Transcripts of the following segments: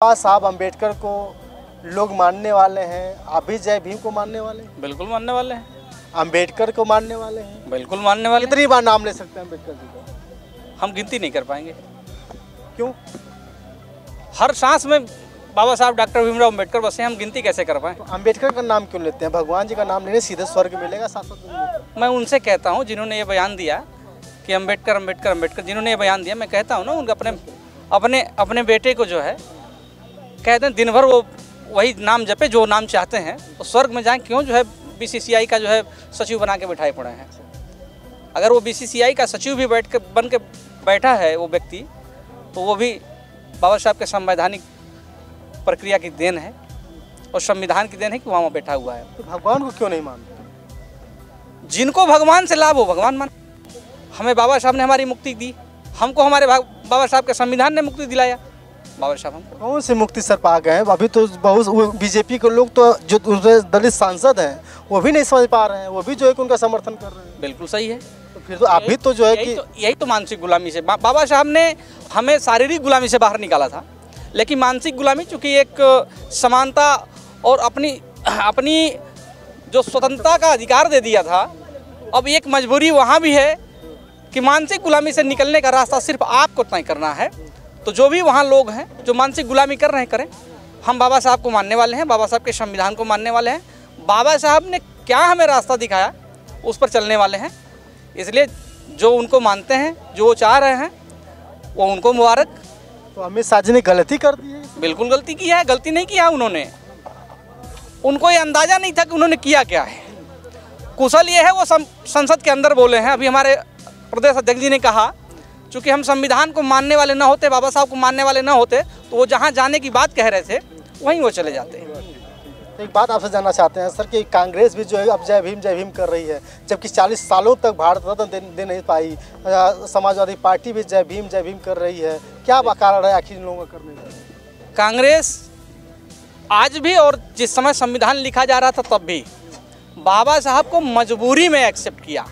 बाबा साहब अम्बेडकर को लोग मानने वाले हैं, आप भी जय भीम को मानने वाले हैं? बिल्कुल मानने वाले हैं। अम्बेडकर को मानने वाले हैं? बिल्कुल मानने वाले। कितनी बार नाम ले सकते हैं अम्बेडकर जी का? हम गिनती नहीं कर पाएंगे। क्यों? हर सांस में बाबा साहब डॉक्टर भीमराव अम्बेडकर बसे, हम गिनती कैसे कर पाएं? तो अम्बेडकर का नाम क्यों लेते हैं? भगवान जी का नाम लेने सीधे स्वर्ग मिलेगा, शाश्वत। मैं उनसे कहता हूं जिन्होंने ये बयान दिया कि अम्बेडकर अम्बेडकर अम्बेडकर, जिन्होंने ये बयान दिया, मैं कहता हूं ना उनका अपने बेटे को जो है कहते हैं दिन भर वो वही नाम जपे जो नाम चाहते हैं, तो स्वर्ग में जाएं क्यों जो है बीसीसीआई का जो है सचिव बना के बिठाए पड़े हैं। अगर वो बीसीसीआई का सचिव भी बन के बैठा है वो व्यक्ति, तो वो भी बाबा साहब के संवैधानिक प्रक्रिया की देन है और संविधान की देन है कि वहाँ बैठा हुआ है। तो भगवान को क्यों नहीं मानते? जिनको भगवान से लाभ हो भगवान मान। हमें बाबा साहब ने हमारी मुक्ति दी, हमको हमारे बाबा साहब के संविधान ने मुक्ति दिलाया। बाबा साहब हमको कौन से मुक्ति सर पा गए हैं? अभी तो बहुत बीजेपी के लोग तो जो दलित सांसद हैं वो भी नहीं समझ पा रहे हैं, वो भी जो है कि उनका समर्थन कर रहे हैं। बिल्कुल सही है। तो फिर तो आप भी तो जो है कि यही तो मानसिक गुलामी से बाबा साहब ने हमें शारीरिक गुलामी से बाहर निकाला था, लेकिन मानसिक गुलामी चूँकि एक समानता और अपनी जो स्वतंत्रता का अधिकार दे दिया था, अब एक मजबूरी वहाँ भी है कि मानसिक गुलामी से निकलने का रास्ता सिर्फ आपको तय करना है। तो जो भी वहाँ लोग हैं जो मानसिक गुलामी कर रहे हैं करें, हम बाबा साहब को मानने वाले हैं, बाबा साहब के संविधान को मानने वाले हैं। बाबा साहब ने क्या हमें रास्ता दिखाया उस पर चलने वाले हैं, इसलिए जो उनको मानते हैं, जो वो चाह रहे हैं, वो उनको मुबारक। तो अमित शाह जी ने गलती कर दी है? बिल्कुल गलती की है, गलती नहीं किया उन्होंने, उनको ये अंदाज़ा नहीं था कि उन्होंने किया क्या है। कुशल ये है वो संसद के अंदर बोले हैं। अभी हमारे प्रदेश अध्यक्ष जी ने कहा चूँकि हम संविधान को मानने वाले न होते, बाबा साहब को मानने वाले न होते, तो वो जहाँ जाने की बात कह रहे थे वहीं वो चले जाते। तो एक बात आपसे जानना चाहते हैं सर कि कांग्रेस भी जो है अब जय भीम कर रही है, जबकि 40 सालों तक भारत रत्न दे नहीं पाई। समाजवादी पार्टी भी जय भीम कर रही है, क्या कारण है आखिर इन लोगों का करने का? कांग्रेस आज भी और जिस समय संविधान लिखा जा रहा था तब भी बाबा साहब को मजबूरी में एक्सेप्ट किया।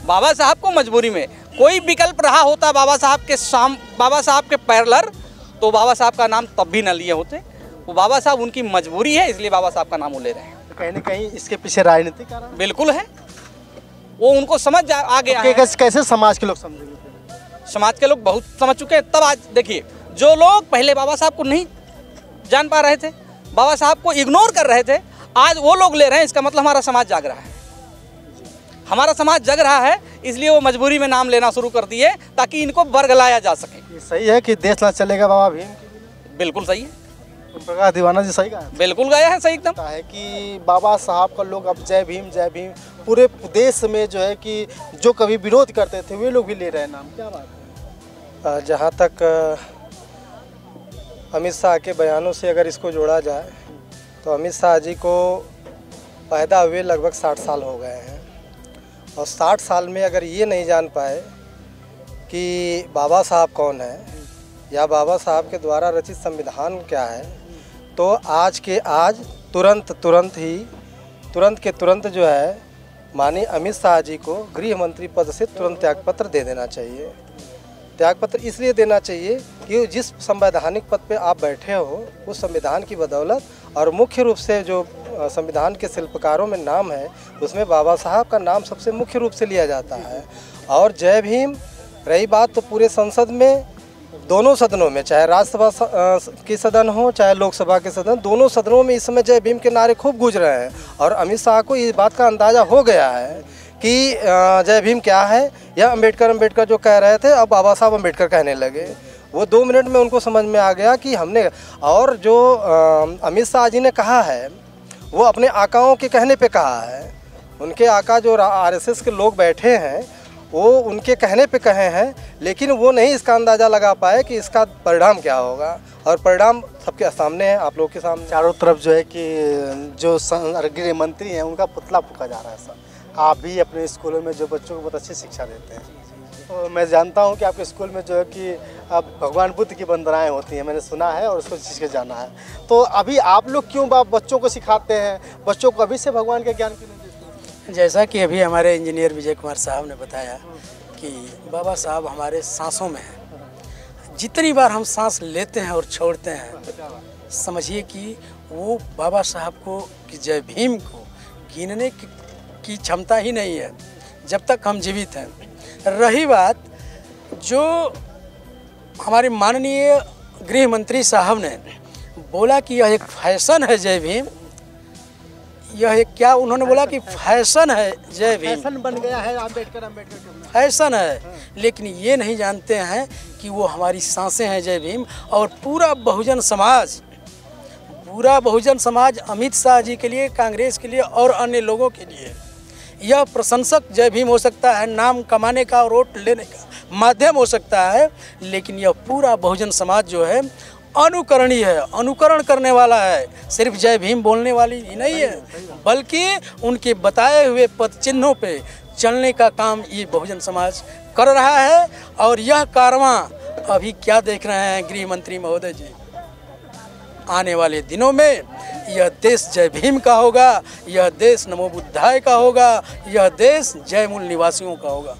बाबा साहब को मजबूरी में, कोई विकल्प रहा होता बाबा साहब के पैरेलल, तो बाबा साहब का नाम तब भी न लिए होते। वो बाबा साहब उनकी मजबूरी है, इसलिए बाबा साहब का नाम वो ले रहे हैं। तो कहीं न कहीं इसके पीछे राजनीतिक कारण बिल्कुल है, वो उनको समझ आ गया है। कैसे समाज के लोग समझेंगे? समाज के लोग बहुत समझ चुके हैं। तब आज देखिए, जो लोग पहले बाबा साहब को नहीं जान पा रहे थे, बाबा साहब को इग्नोर कर रहे थे, आज वो लोग ले रहे हैं। इसका मतलब हमारा समाज जाग रहा है, हमारा समाज जग रहा है, इसलिए वो मजबूरी में नाम लेना शुरू कर दिए ताकि इनको बरगलाया जा सके। ये सही है कि देश ना चलेगा बाबा भीम? बिल्कुल सही है। प्रकाश दीवाना जी सही कहा? बिल्कुल गया है, सही एकदम है कि बाबा साहब का लोग अब जय भीम पूरे देश में जो है कि जो कभी विरोध करते थे वे लोग भी ले रहे हैं नाम। क्या बात है? जहाँ तक अमित शाह के बयानों से अगर इसको जोड़ा जाए तो अमित शाह जी को पैदा हुए लगभग 60 साल हो गए हैं, और 60 साल में अगर ये नहीं जान पाए कि बाबा साहब कौन है या बाबा साहब के द्वारा रचित संविधान क्या है, तो आज के आज तुरंत के तुरंत जो है माननीय अमित शाह जी को गृह मंत्री पद से तुरंत त्यागपत्र दे देना चाहिए। त्यागपत्र इसलिए देना चाहिए कि जिस संवैधानिक पद पे आप बैठे हो उस संविधान की बदौलत, और मुख्य रूप से जो संविधान के शिल्पकारों में नाम है उसमें बाबा साहब का नाम सबसे मुख्य रूप से लिया जाता है। और जय भीम रही बात, तो पूरे संसद में, दोनों सदनों में, चाहे राज्यसभा के सदन हो चाहे लोकसभा के सदन, दोनों सदनों में इस समय जय भीम के नारे खूब गूंज रहे हैं। और अमित शाह को इस बात का अंदाज़ा हो गया है कि जय भीम क्या है, या अम्बेडकर जो कह रहे थे अब बाबा साहब अम्बेडकर कहने लगे। वो 2 मिनट में उनको समझ में आ गया कि हमने, और जो अमित शाह जी ने कहा है वो अपने आकाओं के कहने पे कहा है। उनके आका जो आरएसएस के लोग बैठे हैं वो उनके कहने पे कहे हैं, लेकिन वो नहीं इसका अंदाज़ा लगा पाए कि इसका परिणाम क्या होगा, और परिणाम सबके सामने है, आप लोग के सामने। चारों तरफ जो है कि जो गृह मंत्री हैं उनका पुतला फूका जा रहा है सर। आप भी अपने स्कूलों में जो बच्चों को बहुत अच्छी शिक्षा देते हैं, तो मैं जानता हूं कि आपके स्कूल में जो है कि अब भगवान बुद्ध की वंदनाएं होती हैं, मैंने सुना है और उसको चीज़ के जाना है। तो अभी आप लोग क्यों बच्चों को सिखाते हैं, बच्चों को अभी से भगवान का ज्ञान क्यों नहीं देते हैं? जैसा कि अभी हमारे इंजीनियर विजय कुमार साहब ने बताया कि बाबा साहब हमारे सांसों में हैं। जितनी बार हम सांस लेते हैं और छोड़ते हैं, समझिए कि वो बाबा साहब को कि जय भीम को गिनने की क्षमता ही नहीं है जब तक हम जीवित हैं। रही बात जो हमारे माननीय गृह मंत्री साहब ने बोला कि यह एक फैशन है जय भीम, यह एक क्या उन्होंने बोला कि फैशन है जय भीम, फैशन बन गया है अम्बेडकर फैशन है, लेकिन ये नहीं जानते हैं कि वो हमारी सांसें हैं जय भीम। और पूरा बहुजन समाज अमित शाह जी के लिए, कांग्रेस के लिए और अन्य लोगों के लिए यह प्रशंसक जय भीम हो सकता है, नाम कमाने का और वोट लेने का माध्यम हो सकता है, लेकिन यह पूरा बहुजन समाज जो है अनुकरणीय है, अनुकरण करने वाला है, सिर्फ जय भीम बोलने वाली ही नहीं है, बल्कि उनके बताए हुए पद चिन्हों पे चलने का काम ये बहुजन समाज कर रहा है। और यह कारवां अभी क्या देख रहे हैं गृह मंत्री महोदय जी, आने वाले दिनों में यह देश जय भीम का होगा, यह देश नमो बुद्धाय का होगा, यह देश जय मूल निवासियों का होगा।